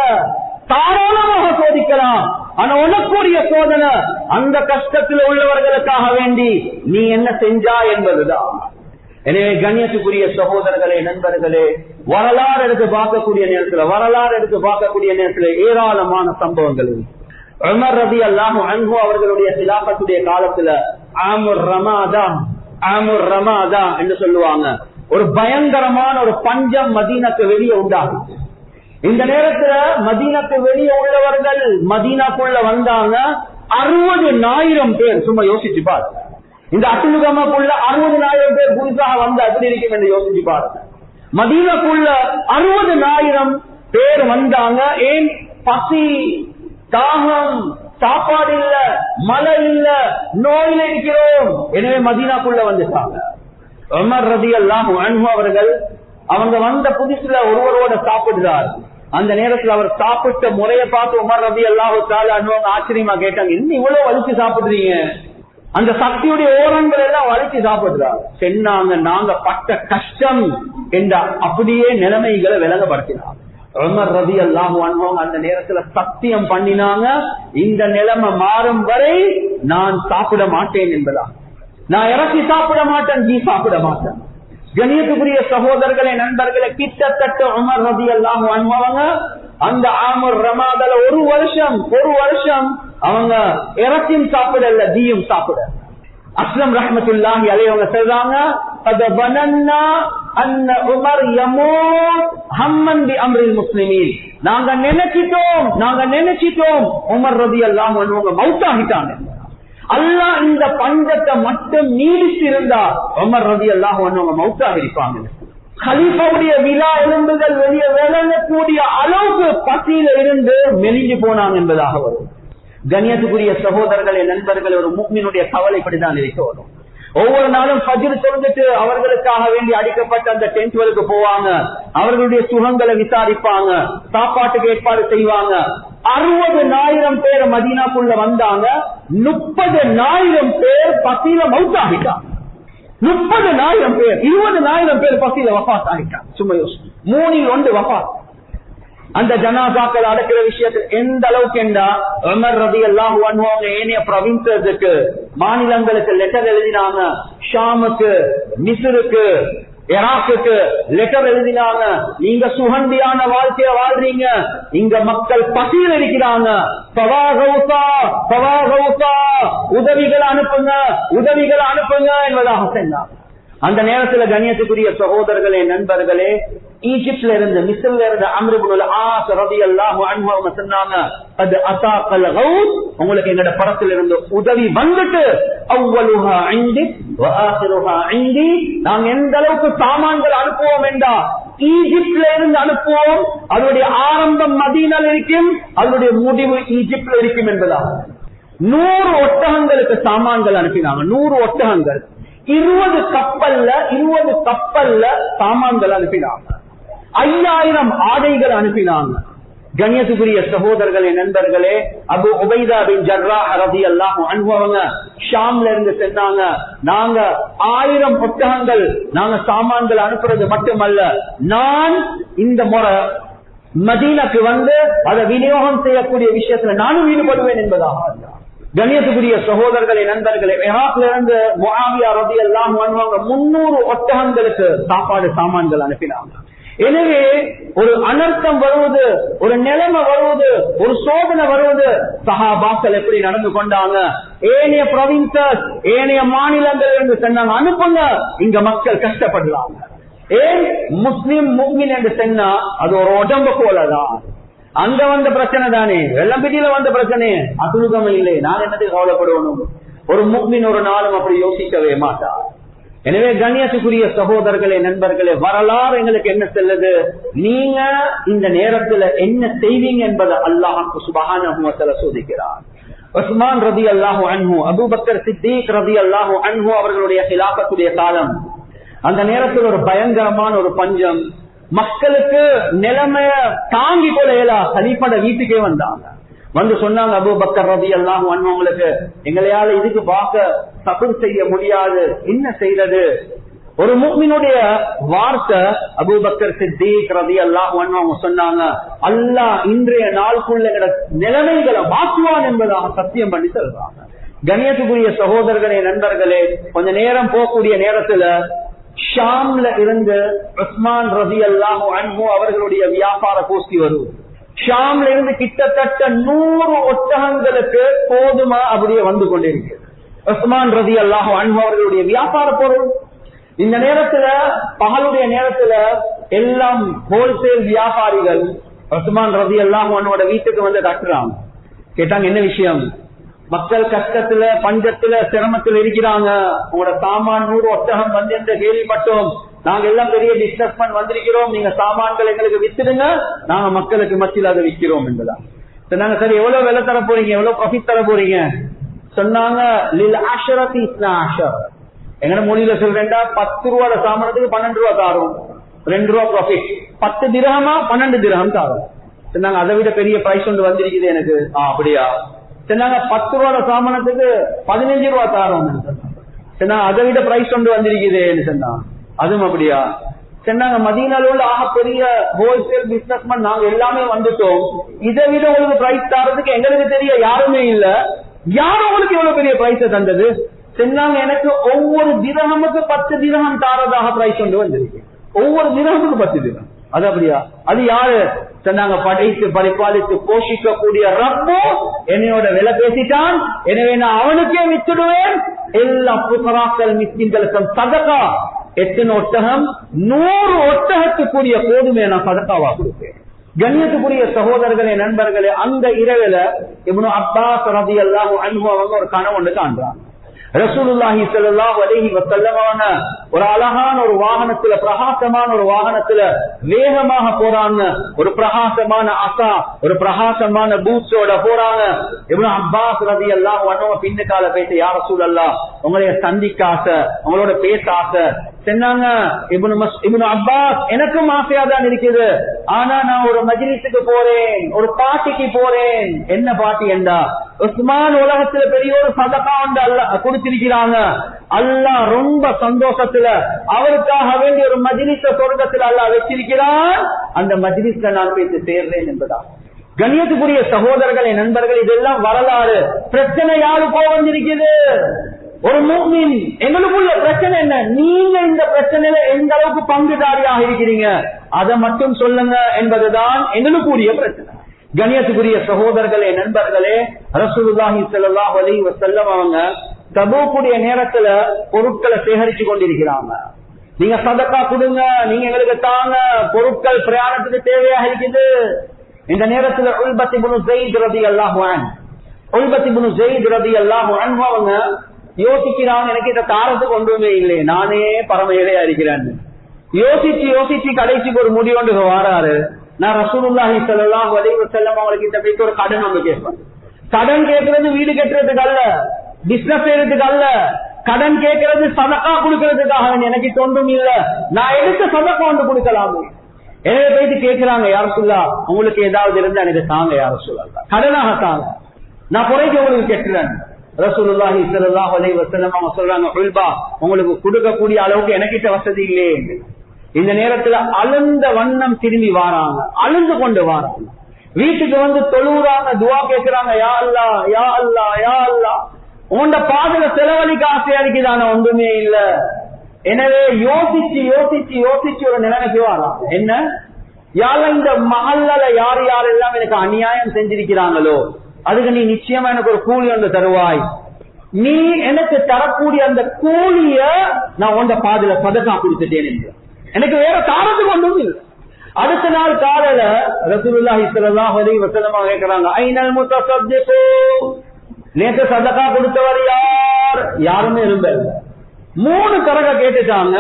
தாராளமாக சோதிக்கலாம். ஆனா உனக்குரிய சோதனை அந்த கஷ்டத்தில் உள்ளவர்களுக்காக வேண்டி நீ என்ன செஞ்சா என்பதுதான். எனவே கண்ணியத்துக்குரிய சகோதரர்களே, நண்பர்களே, வரலாறு எடுத்து பார்க்கக்கூடிய நேரத்தில் ஏராளமான சம்பவங்கள். உமர் ரலியல்லாஹு அன்ஹு அவர்களுடைய খিলাফத்துடைய காலத்துல ஆமுர் ரமாதா என்று சொல்லுவாங்க, ஒரு பயங்கரமான ஒரு பஞ்சம் மதீனாக்கு வெளியே உண்டாகுது. இந்த நேரத்துல மதீனாக்கு வெளியே உள்ளவர்கள் மதீனாக்குள்ள வந்தாங்க 60,000 பேர். சும்மா யோசிச்சு பாருங்க, இந்த அட்டுலுகமாக்குள்ள 60,000 பேர் புதுசாக வந்து அப்படி இருக்கும் என்று யோசிச்சு பாருங்க. மதீனாக்குள்ள 60,000 பேர் வந்தாங்க. ஏன்? பசி, தாகம், சாப்பாடு இல்ல, மழை இல்ல, நோயில இருக்கிறோம். எனவே மதீனாக்குள்ள வந்துட்டாங்க. உமர் ரலியல்லாஹு அன்ஹு அவர்கள் அவங்க வந்த புதுசுல ஒருவரோட சாப்பிடுறார். அந்த நேரத்தில் அவர் சாப்பிட்ட முறையை பார்த்து உமர் ரலியல்லாஹு தஆலா அன்ஹு ஆச்சரியமா கேட்டாங்க, இன்னும் இவ்வளவு வலிச்சு சாப்பிடுறீங்க? அந்த சக்தியுடைய ஓரங்கள் எல்லாம் வலிச்சு சாப்பிடுறாங்க. சொன்னாங்க, நாங்க பட்ட கஷ்டம் என்ற அப்படியே நிலைமைகளை விளங்கப்படுத்தினார். உமர் ரலியல்லாஹு அன்ஹு அந்த நேரத்துல சத்தியம் பண்ணினாங்க, இந்த நிலைமை மாறும் வரை நான் சாப்பிட மாட்டேன் என்பதா. நான் இறக்கி சாப்பிட மாட்டேன், நீ சாப்பிட மாட்டேன். கண்ணியத்துக்குரிய சகோதரர்களே, நண்பர்களே, கிட்டத்தட்ட உமர் ரலியல்லாஹு அன்ஹு அவங்க அந்த ஆமுர் ரமாதால ஒரு வருஷம் அவங்க இறச்சியும் சாப்பிடல, தீயும் சாப்பிட. அஸ்லம் ரஹ்மத்துல்லாஹி அலைஹி அவங்க சொல்றாங்க, قد ظننا ان عمر يموت همًا بامر المسلمين. நாங்க நினைச்சிட்டோம் உமர் ரலியல்லாஹு அன்ஹு மௌத் ஆகிட்டாங்க. அல்லாஹ் இந்த பஞ்சத்தை மட்டும் நீடித்து இருந்தா உமர் ரலியல்லாஹு அன்ஹு மௌத் ஆகிருப்பாங்க. கலீஃபாவுடைய விலா எலும்புகள் வெளியே விளங்கக்கூடிய அளவுக்கு பசியில இருந்து மெலிஞ்சு போனாங்க என்பதாக வரும். கண்ணியத்துக்குரிய சகோதரர்களே, நண்பர்களே, ஒரு முஃமினுடைய கவலை இப்படிதான் இருக்க வரும். ஒவ்வொரு நாளும் ஃபஜ்ர் தொழுதுட்டு அவர்களுக்காக வேண்டி அடிக்கப்பட்ட அந்த டென்ட்களுக்கு போவாங்க, அவர்களுடைய சுகங்களை விசாரிப்பாங்க, சாப்பாட்டுக்கு ஏற்பாடு செய்வாங்க. 60,000 பேர் மதீனாக்குள்ள வந்தாங்க, 30,000 பேர் பசியில மௌத் ஆகிட்டாங்க. 30,000 பேர், 20,000 பேர் பசியில வஃபாத் ஆகிட்டாங்க. சும்மா யோசி, 3 வஃபாத். அந்த ஜனாசாக்கள் அடக்கிற விஷயத்தில் எந்த அளவுக்கு என்றா உமர் ரலியல்லாஹு அன்ஹு அவங்க ஏனைய ப்ரொவின்சஸுக்கு, மாநிலங்களுக்கு லெட்டர் எழுதினாங்க. ஷாமுக்கு, மிஸ்ருக்கு, ஈராக்குக்கு லெட்டர் எழுதினாங்க. நீங்க சுகண்டியான வாழ்க்கைய வாழ்றீங்க, இங்க மக்கள் பசியில் இருக்கிறாங்க, உதவிகள் அனுப்புங்க என்பதாக சொன்னாங்க. அந்த நேரத்தில் கண்ணியத்துக்குரிய சகோதரர்களே, நண்பர்களே, ஈஜிப்ட்ல இருந்து, மிஸ்ர்ல இருந்து அம்ர் இப்னுல் ஆஸ் ரலியல்லாஹு அன்ஹு அவங்க சொன்னாங்க, அது அஸாகல் கௌஸ், உங்களுக்கு எங்கட பரத்தில் இருந்து உதவி வந்துட்டு, அவ்வலுஹா இந்தி வ ஆகிருஹா இந்தி. நாங்க எந்த அளவுக்கு சாமான்கள் அனுப்புவோம் என்றா, ஈஜிப்ட்ல இருந்து அனுப்புவோம், அதனுடைய ஆரம்பம் மதீனால இருக்கும், அதனுடைய முடிவு ஈஜிப்ட்ல இருக்கும் என்பதா. 100 ஒட்டகங்களுக்கு சாமான்கள் அனுப்பினாங்க. 100 ஒட்டகங்கள், 20 கப்பல்ல சாமான்கள் அனுப்பினாங்க. 5000 ஆடைகள் அனுப்பினாங்க. கண்ணியத்துக்குரிய சகோதரர்களே, நண்பர்களே, அபு உபைதா பின் ஜர்ராஹ் ரலியல்லாஹு அன்ஹு அவங்க ஷாம்ல இருந்து சொன்னாங்க, நாங்க 1000 ஒட்டகங்கள் நாங்க சாமான்கள் அனுப்புறது மட்டுமல்ல, நான் இந்த முறை மதீனாக்கு வந்து அதை விநியோகம் செய்யக்கூடிய விஷயத்துல நானும் ஈடுபடுவேன் என்பதாக. கண்ணியத்துக்குரிய சகோதரர்களே, நண்பர்களே, ஈராக்ல இருந்து முஆவியா ரலியல்லாஹு அன்ஹு 300 ஒட்டகங்களுக்கு சாமான்கள் அனுப்பினாங்க. எனவே ஒரு அனர்த்தம் வருவது, ஒரு நிலைமை வருவது, ஒரு சோதனை வருவது, சஹாபாக்கள் எப்படி நடந்து கொண்டாங்க? ஏனைய ப்ரொவின்சஸ், ஏனைய மாநிலங்கள் இருந்து சொன்னாங்க, அனுப்புங்க, இங்க மக்கள் கஷ்டப்படுறாங்க. ஏன்? முஸ்லிம் முஃமின் என்று சொன்னா அது ஒரு உடம்பு போலதான். அங்க வந்த பிரச்சனை தானே, வெள்ளம்பிட்டியில வந்த பிரச்சனை, அசுகம் இல்லை, நான் என்னத்துக்கு கவலைப்படுவனும்? ஒரு முஃமின் ஒரு நாளும் அப்படி யோசிக்கவே மாட்டார். எனவே கண்ணியத்துக்குரிய சகோதரர்களே, நண்பர்களே, வரலாறு எங்களுக்கு என்ன செல்லுது? நீங்க இந்த நேரத்துல என்ன செய்வீங்க என்பதை அல்லாஹ் சுப்ஹானஹு வ தஆலா சோதிக்கிறார். உஸ்மான் ரலியல்லாஹு அன்ஹு, அபூபக்கர் சித்தீக் ரலியல்லாஹு அன்ஹு அவர்களுடைய கிலாஃபத்துடைய காலம். அந்த நேரத்தில் ஒரு பயங்கரமான ஒரு பஞ்சம், மக்களுக்கு நிலைமைய தாங்கி கொள்ளையில கலீஃபாட வீட்டுக்கே வந்தாங்க. வந்து சொன்னாங்க, அபூபக்கர் ரலியல்லாஹு அன்ஹு உங்களுக்கு எங்களையால இதுக்கு பார்க்க சபர் செய்ய முடியாது, என்ன செய்யறது? ஒரு முஃமினுடைய வார்த்தை அபூபக்கர் சித்தீக் ரலியல்லாஹு அன்ஹு அவங்க சொன்னாங்க, அல்லாஹ் இன்றைய நாளுக்குள்ள நிலைமைகளை மாற்றுவான் என்பதாக சத்தியம் பண்ணி சொல்றாங்க. கண்ணியத்துக்குரிய சகோதரர்களே, நண்பர்களே, கொஞ்ச நேரம் போகக்கூடிய நேரத்துல ஷாம்ல இருந்து உஸ்மான் ரலியல்லாஹு அன்ஹு அவர்களுடைய வியாபார கோஷ்டி வரும். ஷாம்ல இருந்து கிட்டத்தட்ட 100 ஒட்டகங்களுக்கு போதுமா அப்படியே வந்து கொண்டிருக்கு. உஸ்மான் ரலியல்லாஹு அன்ஹு அவர்களுடைய வியாபார பொருள். இந்த நேரத்துல, பகலுடைய நேரத்துல எல்லாம் ஹோல்சேல் வியாபாரிகள் உஸ்மான் ரலியல்லாஹு அன்ஹுவோட வீட்டுக்கு வந்து தட்டுறாங்க. கேட்டாங்க, என்ன விஷயம்? மக்கள் கஷ்டத்துல, பஞ்சத்துல, சிரமத்தில் இருக்கிறாங்க, உங்களோட சாமான் 100 ஒட்டகம் வந்து என்று கேள்விப்பட்டோம், நாங்க எல்லாம் பெரிய டிஸ்கஸ்மெண்ட் வந்திருக்கிறோம், நீங்க சாமான்கள் எங்களுக்கு வித்துடுங்க, நாங்க மக்களுக்கு மத்தியில் அதை விற்கிறோம் என்பதா சொன்னாங்க. சரி, எவ்வளவு விலை தர போறீங்க, எவ்வளவு ப்ராஃபிட் தர போறீங்க? சொன்னாங்க, லில் அஷரத்தி இஸ்னா அஷர். எங்கட மொழியில சொல்றேன்டா, 10 ரூபாய் சாமானத்துக்கு 12 ரூபாய் தாரும், 2 ரூபாய் ப்ராஃபிட். 10 திரஹமா 12 திரஹம் தாரும். சொன்னாங்க, அதை விட பெரிய பிரைஸ் ஒன்று வந்திருக்குது எனக்கு. அப்படியா? சொன்னாங்க, 10 ரூபாய் சாமானத்துக்கு 15 ரூபாய் தாரோம். சொன்னாங்க, அதை விட பிரைஸ் ஒன்று வந்திருக்குது சொன்னா. அதுவும் அப்படியா? சொன்னாங்க, மதீனால உள்ள ஆகப்பெரிய ஹோல்சேல் பிசினஸ்மேன் நாங்க எல்லாமே வந்துட்டோம், இதை விட உங்களுக்கு பிரைஸ் தாரதுக்கு எங்களுக்கு தெரிய யாருமே இல்ல, யாரும் உங்களுக்கு எவ்வளவு பெரிய பிரைஸ் தந்தது? சொன்னாங்க, எனக்கு ஒவ்வொரு திரஹமுக்கு 10 திரஹம் தாரதாக பிரைஸ் ஒன்று வந்திருக்கு. ஒவ்வொரு திரஹமுக்கு 10 திரஹம். அது அப்படியா? அது யாரு? சொன்னாங்க, படைத்து பரிபாலித்து போஷிக்கக்கூடிய ரப்போ என்னையோட விலை பேசிட்டான், எனவே நான் அவனுக்கே வித்துடுவேன். எல்லா புகராக்கள் மிஸ்கின்களுக்கும் சதகா. எத்தனை ஒட்டகம்? 100 ஒட்டகத்துக்குரிய போதுமே நான் சதகாவா கொடுப்பேன். கண்ணியத்துக்குரிய சகோதரர்களே, நண்பர்களே, அந்த இரவுல இப்னு அப்பாஸ் ரலியல்லாஹு அன்ஹு அவங்க ஒரு கனவு ஒன்று காண்றாங்க. ரசூலுல்லாஹி ஸல்லல்லாஹு அலைஹி வஸல்லம் ஒரு அழகான ஒரு வாகனத்துல, பிரகாசமான ஒரு வாகனத்துல வேகமாக போறாங்க. ஒரு பிரகாசமான அசா, ஒரு பிரகாசமான பூட்ஸோட போறாங்க. இப்னு அப்பாஸ் ரலியல்லாஹு அன்ஹு பின்னுக்கால பேச, யா ரசூலல்லாஹ், உங்களைய சந்திக்க ஆசை, உங்களோட பேச ஆசை சொன்னாங்க. இப்னு அப்பாஸ், எனக்கும் ஆசையா தான் இருக்குது, ஆனா நான் ஒரு மஜ்லிஸுக்கு போறேன், ஒரு பார்ட்டிக்கு போறேன். என்ன பார்ட்டி என்றா, உஸ்மான் உலகத்துல பெரிய ஒரு சதகா வந்து அல்லாஹ் கொடுத்திருக்கிறாங்க. அல்லாஹ் ரொம்ப சந்தோஷத்துல அவருக்காக வேண்டிய ஒரு மஜ்லிஸ சொர்க்கத்துல அல்லாஹ் வச்சிருக்கிறான். அந்த மஜ்லிஸ்ல நான் போய் சேர்றேன் என்பதா. கண்ணியத்துக்குரிய சகோதரர்களே, நண்பர்கள், இதெல்லாம் வரலாறு. பிரச்சனை யாருக்கோ வந்திருக்குது. ஒரு முஃமின், எங்களுக்குள்ள பிரச்சனை என்ன? நீங்க இந்த பிரச்சனையில எந்த அளவுக்கு பங்குதாரியாக இருக்கிறீங்க அதை மட்டும் சொல்லுங்க என்பதுதான் எங்களுக்குரிய பிரச்சனை. கண்ணியத்துக்குரிய சகோதரர்களே, நண்பர்களே, ரசூலுல்லாஹி ஸல்லல்லாஹு அலைஹி வஸல்லம் அவங்க தபூக்குடைய நேரத்துல பொருட்களை சேகரிச்சு கொண்டிருக்கிறாங்க. நீங்க சதக்கா கொடுங்க, நீங்க எங்களுக்கு தாங்க, பொருட்கள் பிரயாணத்துக்கு தேவையாக இருக்குது. இந்த நேரத்துல உல்பத் இப்னு ஸைத் ரலியல்லாஹு அன்ஹு அவங்க யோசிக்கிறாங்க, எனக்கு இதை தாரத்துக்கு ஒன்றுமே இல்லை, நானே பரம ஏழையா இருக்கிறேன். யோசிச்சு யோசிச்சு கடைசிக்கு ஒரு முடிவு வாராரு. நான் ரசூலுல்லாஹி ஸல்லல்லாஹு அலைஹி வஸல்லம் அவங்களுக்கு இந்த போயிட்டு ஒரு கடன் வந்து கேட்பேன். கடன் கேட்கறது வீடு கட்டுறதுக்கு அல்ல, பிசினஸ் செய்யறதுக்கு அல்ல, கடன் கேட்கறது சதக்கா கொடுக்கறதுக்காக. எனக்கு தொண்டும் இல்ல, நான் எடுத்து சதக்கா வந்து கொடுக்கலாமே. எனவே போயிட்டு கேட்கிறாங்க, யார சொல்லா, உங்களுக்கு ஏதாவது இருந்தா எனக்கு தாங்க, யார சொல்லா, கடனாக தாங்க, நான் குறைக்க உங்களுக்கு கெட்டுறேன். ரசூலுல்லாஹி ஸல்லல்லாஹு அலைஹி வஸல்லம் அவங்க சொல்றாங்க, உல்பா, உங்களுக்கு கொடுக்கக்கூடிய அளவுக்கு எனக்கிட்ட வசதி இல்லையே. இந்த நேரத்துல அழுந்த வண்ணம் திரும்பி வாராங்க, அழுந்து கொண்டு வாராங்க. வீட்டுக்கு வந்து தொழுறாங்க, துவா கேட்கிறாங்க, யா அல்லாஹ், யா அல்லாஹ், யா அல்லாஹ், உண்ட பாதையில செலவழிக்க ஆசையா இருக்குதான, ஒன்றுமே இல்ல. எனவே யோசிச்சு யோசிச்சு யோசிச்சு ஒரு நிலைமைக்கு வாராம். என்ன, யார இந்த மஹல்லால யார் யாரெல்லாம் எனக்கு அநியாயம் செஞ்சிருக்கிறாங்களோ அதுக்கு நீ நிச்சயமா எனக்கு ஒரு கூலி வந்து தருவாய். நீ எனக்கு தரக்கூடிய அந்த கூலிய நான் உண்ட பாதையில சதகா கொடுத்துட்டேன் என்று. எனக்கு வேற தாரத்துக்கு ஒன்றும் இல்லை. அடுத்த நாள் காலையில ரசூலுல்லாஹி ஸல்லல்லாஹு அலைஹி வஸல்லம் கேக்குறாங்க, ஐனல் முத்தஸத்திகு, நேத்து சதகா கொடுத்தவர் யார்? யாருமே இல்ல. 3 தடவை கேட்டுட்டாங்க.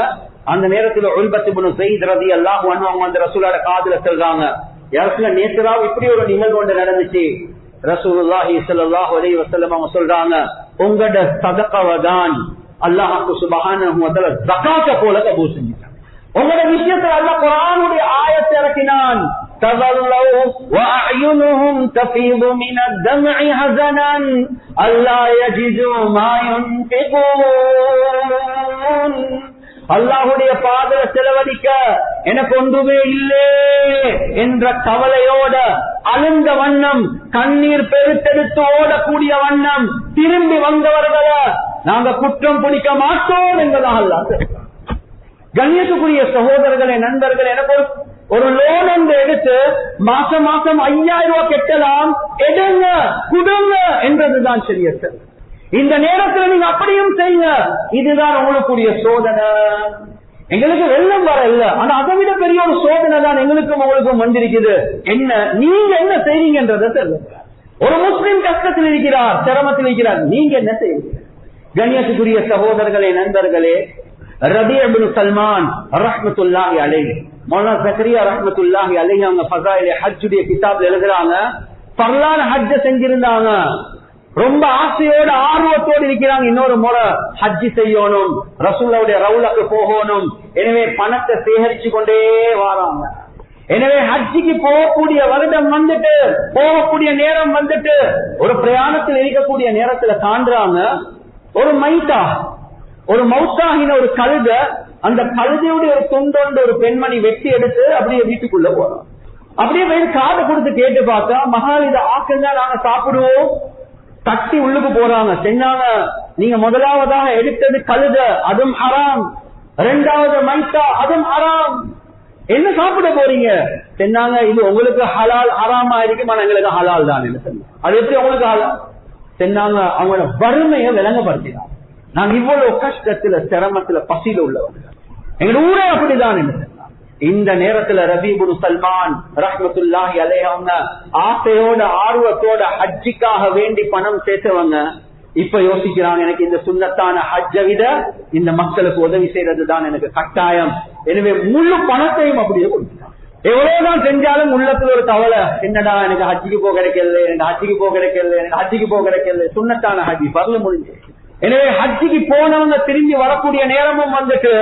அந்த நேரத்துல உல்பத் இப்னு ஸைத் ரலியல்லாஹு அன்ஹு அவங்க அந்த ரசூலோட காதுல சொல்றாங்க, யாருக்குல நேத்துரா இப்படி ஒரு நிகழ்வு ஒன்று நடந்துச்சு. ரசூலுல்லாஹி ஸல்லல்லாஹு அலைஹி வஸல்லம் அவங்க சொல்றாங்க, உங்களோட சதகாவை தான் அல்லாஹ் சுப்ஹானஹு வ தஆலா ஜகாத்த போல கபூல் செஞ்சான். உங்களோட விஷயத்துல அல்லாஹ் குர்ஆனுடைய ஆயத்தை இறக்கினான். தவல்லவு வ அயுனுஹும் தஃபீது மினத் தம்இ ஹஸனன் அல்லா யஜிது மா யுன்ஃபிகூன். அல்லாஹுடைய பாதையில செலவழிக்க எனக்கு ஒன்றுமே இல்லை என்ற கவலையோட அழுந்த வண்ணம், கண்ணீர் பெருத்தெடுத்து ஓடக்கூடிய வண்ணம் திரும்பி வந்தவர்களை நாங்க குற்றம் பிடிக்க மாட்டோம் என்பதாக அல்லாஹ். கண்ணியத்துக்குரிய சகோதரர்களே, நண்பர்களே, எனக்கு ஒரு லோன் என்று எடுத்து மாசம் மாசம் 5000 ரூபாய் கட்டலாம், எடுங்க குடுங்க என்றதுதான் சரியத்து. இந்த நேரத்தில் நீங்க அப்படியும் செய்யுங்க, இதுதான் உங்களுக்குரிய சோதனை. எங்களுக்கு வெள்ளம் வர இல்ல, ஆனா அதை விட பெரிய ஒரு சோதனை தான் எங்களுக்கும் உங்களுக்கும் வந்திருக்குது. என்ன, நீங்க என்ன செய்றீங்கன்றத சொல்லுங்க. ஒரு முஸ்லிம் கஷ்டத்தில் இருக்கிறார், சிரமத்தில் இருக்கிறார், நீங்க என்ன செய்வீங்க? கண்ணியத்துக்குரிய சகோதரர்களே, நண்பர்களே, ரபீ இப்னு சல்மான் ரஹ்மத்துல்லாஹி அலைஹி, மௌலானா ஜக்கரியா ரஹ்மத்துல்லாஹி அலைஹி அவங்க ஃபஸாயிலே ஹஜ்ஜுடைய கிதாப்ல எழுதுறாங்க, ஃபர்லான ஹஜ்ஜ செஞ்சிருந்தாங்க. ரொம்ப ஆசையோட ஆர்வத்தோடு இருக்கிறாங்க, இன்னொரு முறை ஹஜ்ஜி செய்யணும், ரசூலுல்லாஹ்வுடைய ரவுலாக்கு போகணும். எனவே பணத்தை சேகரிச்சு கொண்டே வராங்க. எனவே ஹஜ்ஜிக்கு போகக்கூடிய வருடம் வந்துட்டு, போகக்கூடிய நேரம் வந்துட்டு, ஒரு பிரயாணத்தில் இருக்கக்கூடிய நேரத்துல காண்றாங்க ஒரு மைத்தா, ஒரு மௌத்தாகின ஒரு கழுத, அந்த கழுதையுடைய ஒரு துண்டொண்டு ஒரு பெண்மணி வெட்டி எடுத்து அப்படியே வீட்டுக்குள்ள போறோம். அப்படியே போய் காதை கொடுத்து கேட்டு பார்த்தா, மகான் இதை ஆக்குங்க, நாங்க சாப்பிடுவோம். தட்டி உள்ளுக்கு போறாங்க, செஞ்சாங்க, நீங்க முதலாவதாக எடுத்தது கழுத, அதுவும் ஹராம். 2வது மைத்தா, அதுவும் ஹராம். என்ன சாப்பிட போறீங்க சொன்னாங்க, இது உங்களுக்கு ஹலால் ஹராமா இருக்கும், ஆனா எங்களுக்கு ஹலால் தான். அது எப்படி உங்களுக்கு ஹலால் சொன்னாங்க? அவங்களோட வறுமையை விளங்கப்படுத்தினாங்க. நாங்க இவ்வளவு கஷ்டத்துல சிரமத்துல பசியில உள்ளவங்க, எங்க ஊரே அப்படிதான். இந்த நேரத்துல ரபீ இப்னு சல்மான் ரஹ்மத்துல்லாஹி அலைஹி அவங்க ஆசையோட ஆர்வத்தோட ஹஜ்ஜிக்காக வேண்டி பணம் சேர்த்தவங்க இப்ப யோசிக்கிறாங்க, எனக்கு இந்த சுன்னத்தான ஹஜ்ஜை விட இந்த மக்களுக்கு உதவி செய்யறதுதான் எனக்கு கட்டாயம். எனவே முழு பணத்தையும் அப்படியே கொடுத்துட்டாங்க. எவ்வளவுதான் செஞ்சாலும் உள்ளத்துல ஒரு கவலை, என்னடா எனக்கு ஹஜ்ஜிக்கு போக கிடைக்கல, எனக்கு ஹஜ்ஜிக்கு போக கிடைக்கல, எனக்கு ஹஜ்ஜிக்கு போக கிடைக்கல. சுன்னத்தான ஹஜ்ஜி பரல முடிஞ்சு. எனவே ஹஜ்ஜிக்கு போனவங்க திரும்பி வரக்கூடிய நேரமும் வந்துட்டு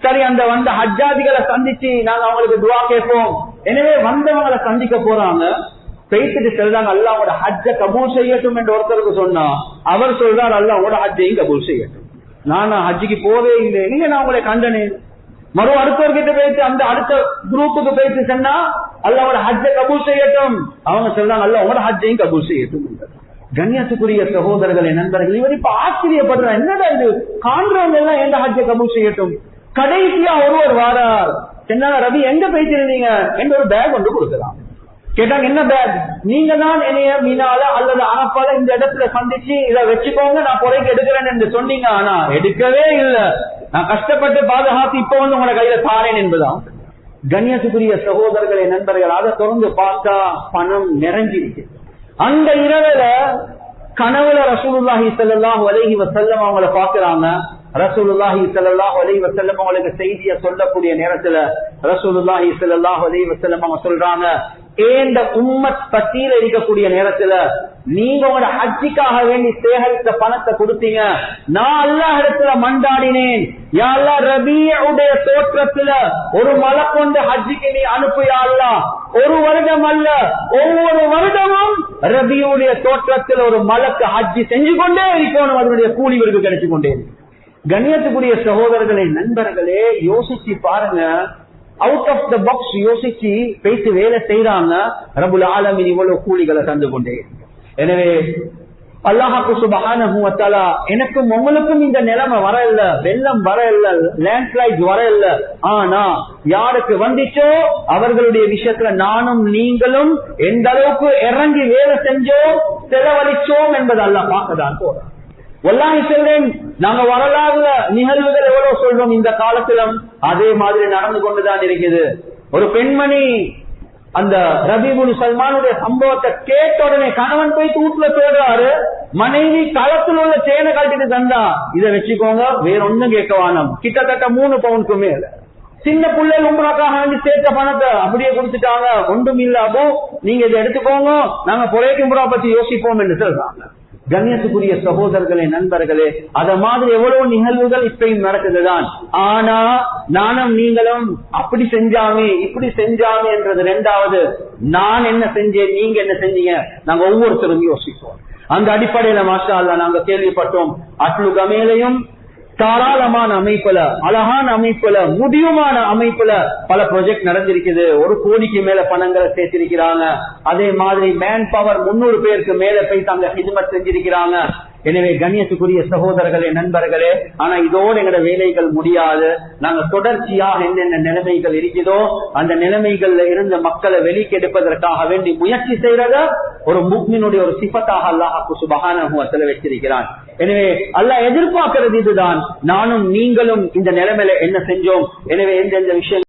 சரி, அந்த வந்த ஹஜ்ஜாதிகளை சந்திச்சு நாங்க அவங்களுக்கு துவா கேட்போம். எனவே வந்தவங்களை சந்திக்க போறாங்க, பேசிட்டு சொல்றாங்க அல்லாஹ் உங்களோட ஹஜ்ஜை கபூல் செய்யட்டும் என்று ஒருத்தருக்கு சொன்னா அவர் சொல்றார் அல்லாஹ் உங்களோட ஹஜ்ஜையும் கபூல் செய்யட்டும். நானா ஹஜ்ஜிக்கு போவே இல்லை, நீங்க நான் உங்களை கண்டனேன். மறு அடுத்தவர்கிட்ட பேசி அந்த அடுத்த குரூப்புக்கு பேசி சொன்னா அல்லாஹ் ஹஜ்ஜை கபூல் செய்யட்டும். அவங்க சொல்றாங்க அல்லாஹ் உங்களோட ஹஜ்ஜையும் கபூல் செய்யட்டும். கண்ணியத்துக்குரிய சகோதரர்களே, நண்பர்கள், இவர் இப்ப ஆச்சரியப்படுற என்னடா இது, காண்றவங்க எல்லாம் எந்த ஹஜ்ஜை கபூல் செய்யட்டும். கடைசியா ஒருவர் வாரார், என்ன ரவி எங்க பேசிருந்தீங்க என்று ஒரு பேக் ஒன்று கொடுக்கலாம். கேட்டாங்க என்ன பேக்? நீங்க தான் என்னைய மீனால அல்லது அரப்பால இந்த இடத்துல சந்திச்சு இதை வச்சுக்கோங்க, நான் பொறைக்கு எடுக்கிறேன் என்று சொன்னீங்க. ஆனா எடுக்கவே இல்லை, நான் கஷ்டப்பட்டு பாதுகாத்து இப்ப வந்து உங்களோட கையில தாரேன் என்பதான். கண்ணியத்துக்குரிய சகோதரர்களே, நண்பர்கள், அதை தொடர்ந்து பார்த்தா பணம் நிறைஞ்சிருக்கு. அந்த இரவுல கனவுல ரசூலுல்லாஹி ஸல்லல்லாஹு அலைஹி வஸல்லம் அவங்கள பாக்குறாங்க. ரசூலுல்லாஹி ஸல்லல்லாஹு அலைஹி வஸல்லம் அவங்களுக்கு செய்தியை சொல்லக்கூடிய நேரத்துல ரசூலுல்லாஹி ஸல்லல்லாஹு அலைஹி வஸல்லம் அவங்க சொல்றாங்க, ஏண்ட உம்மத் பத்தியில இருக்கக்கூடிய நேரத்துல நீங்க உங்களோட ஹஜ்ஜிக்காக வேண்டி சேகரித்த பணத்தை கொடுத்தீங்க. நான் அல்லாஹ் இடத்துல மண்டாடினேன், யா அல்லாஹ் ரபீஉடைய தோற்றத்துல ஒரு மலை கொண்டு ஹஜ்ஜிக்கு நீ அனுப்பு யா அல்லாஹ். ஒரு வருடம் அல்ல, ஒவ்வொரு வருடமும் ரபீஉடைய தோற்றத்துல ஒரு மலைக்கு ஹஜ்ஜி செஞ்சு கொண்டே இருக்கணும், அதனுடைய கூலி இவருக்கு கிடைச்சு கொண்டே இருக்கு. கண்ணியத்துக்குரிய சகோதரர்களே, நண்பர்களே, யோசிச்சு பாருங்க. அவுட் ஆஃப் த பாக்ஸ் யோசிச்சு பேசி வேலை செய்யறாங்க. ரப்புல் ஆலமீன் இவ்வளவு கூலிகளை தந்து கொண்டே. எனவே அல்லாஹ்வுக்கு சுப்ஹானஹு வ தஆலா எனக்கும் உங்களுக்கும் இந்த நிலைமை வர இல்ல, வெள்ளம் வர இல்ல, லேண்ட்ஸ்லைட் வர இல்ல. ஆனா யாருக்கு வந்துச்சோ அவர்களுடைய விஷயத்துல நானும் நீங்களும் எந்த அளவுக்கு இறங்கி வேலை செஞ்சோம், செலவழிச்சோம் என்பது அல்லாஹ் பார்க்கதான் போறோம். வல்லாஹி சொல்றேன், நாங்க வரலாறுல நிகழ்வுகள் எவ்வளவு சொல்றோம் இந்த காலத்திலும் அதே மாதிரி நடந்து கொண்டுதான் இருக்குது. ஒரு பெண்மணி அந்த ரபீ இப்னு சல்மானுடைய சம்பவத்தை கேட்ட உடனே கணவன் போய் வீட்டுல தேடுறாரு, மனைவி களத்தில் உள்ள சேனை கழட்டிட்டு தந்தா, இதை வச்சுக்கோங்க, வேற ஒண்ணும் கேட்க வேணாம். கிட்டத்தட்ட 3 பவுனுக்கு மேல. சின்ன பிள்ளைகள் உம்ராக்காக வேண்டி சேர்த்த பணத்தை அப்படியே கொடுத்துட்டாங்க. ஒன்றும் இல்ல அப்போ நீங்க இதை எடுத்துக்கோங்க, நாங்க பொறைக்கு உம்ரா பத்தி யோசிப்போம் என்று சொல்றாங்க. கண்ணியத்துக்குரிய சகோதரர்களே, நண்பர்களே, அத மாதிரி எவ்வளவு நிகழ்வுகள் இப்பயும் நடக்குதுதான். ஆனா நானும் நீங்களும் அப்படி செஞ்சாமே இப்படி செஞ்சாமே என்றது ரெண்டாவது. நான் என்ன செஞ்சேன், நீங்க என்ன செஞ்சீங்க, நாங்க ஒவ்வொருத்தரும் யோசிப்போம். அந்த அடிப்படையில மாஷா அல்லாஹ் நாங்க கேள்விப்பட்டோம், அட்லு கமேலையும் தாராளமான அமைப்புல, அழகான அமைப்புல, முடிவுமான அமைப்புல பல ப்ராஜெக்ட் நடந்திருக்குது. 1 கோடிக்கு மேல பணங்களை சேர்த்திருக்கிறாங்க. அதே மாதிரி மேன் பவர் 300 பேருக்கு மேல போய் தங்க ஹிஜ்மத் செஞ்சிருக்கிறாங்க. எனவே கண்ணியத்துக்குரிய சகோதரர்களே, நண்பர்களே, ஆனா இதோடு எங்களோட வேலைகள் முடியாது. நாங்க தொடர்ச்சியாக என்னென்ன நிலைமைகள் இருக்குதோ அந்த நிலைமைகள்ல இருந்து மக்களை வெளிக்கெடுப்பதற்காக வேண்டி முயற்சி செய்யறத ஒரு முஃமினுடைய ஒரு சிஃபத்தாக அல்லாஹ் சுப்ஹானஹு வ தஆலா வச்சிருக்கிறான். எனவே அல்லாஹ் எதிர்பார்க்கிறது இதுதான், நானும் நீங்களும் இந்த நிலைமையில என்ன செஞ்சோம். எனவே எந்தெந்த விஷயம்